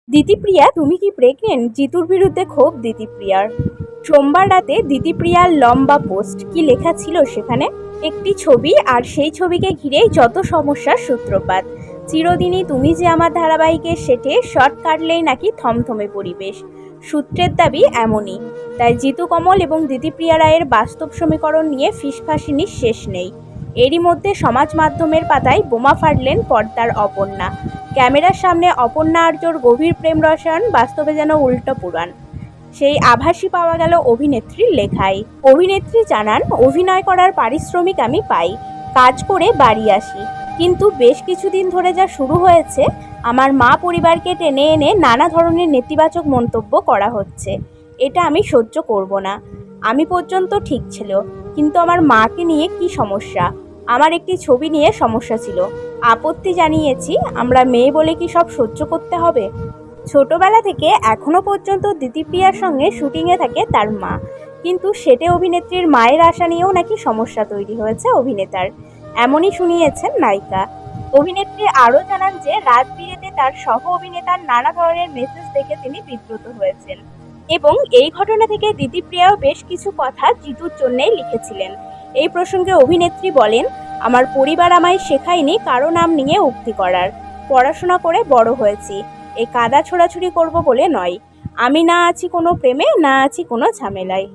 দিতিপ্রিয়া, তুমি কি প্রেগনেন্ট? জিতুর বিরুদ্ধে ক্ষোভ দিতিপ্রিয়ার। সোমবার রাতে দিতিপ্রিয়ার লম্বা পোস্ট, কি লেখা ছিল সেখানে? একটি ছবি, আর সেই ছবিকে ঘিরেই যত সমস্যার সূত্রপাত। চিরদিনই তুমি যে আমার ধারাবাহিকের সেটে শর্ট কাটলেই নাকি থমথমে পরিবেশ। সূত্রের দাবি এমনই। তাই জিতু কমল এবং দিতিপ্রিয়া রায়ের বাস্তব সমীকরণ নিয়ে ফিসফাসিনির শেষ নেই। এরই মধ্যে সমাজ মাধ্যমের পাতায় বোমা ফাটলেন পর্দার অপর্ণা। ক্যামেরার সামনে অপর্ণা আর্যর গভীর প্রেম রসায়ন বাস্তবে যেন উল্টো পুরাণ। সেই আভাসই পাওয়া গেল অভিনেত্রীর লেখায়। অভিনেত্রী জানান, অভিনয় করার পারিশ্রমিক আমি পাই, কাজ করে বাড়ি আসি, কিন্তু বেশ কিছুদিন ধরে যা শুরু হয়েছে, আমার মা পরিবারকে টেনে এনে নানা ধরনের নেতিবাচক মন্তব্য করা হচ্ছে, এটা আমি সহ্য করব না। আমি পর্যন্ত ঠিক ছিল, কিন্তু আমার মাকে নিয়ে কি সমস্যা? আমার একটি ছবি নিয়ে সমস্যা ছিল, আপত্তি জানিয়েছি। আমরা মেয়ে বলে কি সব সহ্য করতে হবে? ছোটবেলা থেকে এখনো পর্যন্ত দিতিপ্রিয়ার সঙ্গে শুটিংয়ে থাকে তার মা, কিন্তু সেটে অভিনেত্রীর মায়ের আশা নিয়েও নাকি সমস্যা তৈরি হয়েছে অভিনেতার, এমনই শুনিয়েছেন নায়িকা। অভিনেত্রী আরও জানান যে রাত বিরেতে তার সহ অভিনেতার নানা ধরনের মেসেজ দেখে তিনি বিব্রত হয়েছেন, এবং এই ঘটনা থেকে দিতিপ্রিয়াও বেশ কিছু কথা জিতুর জন্যেই লিখেছিলেন। এই প্রসঙ্গে অভিনেত্রী বলেন, আমার পরিবার আমায় শেখায়নি কারো নাম নিয়ে উক্তি করার। পড়াশোনা করে বড় হয়েছি, এই কাদা ছোড়াছুড়ি করব বলে নয়। আমি না আছি কোনো প্রেমে, না আছি কোনো ঝামেলায়।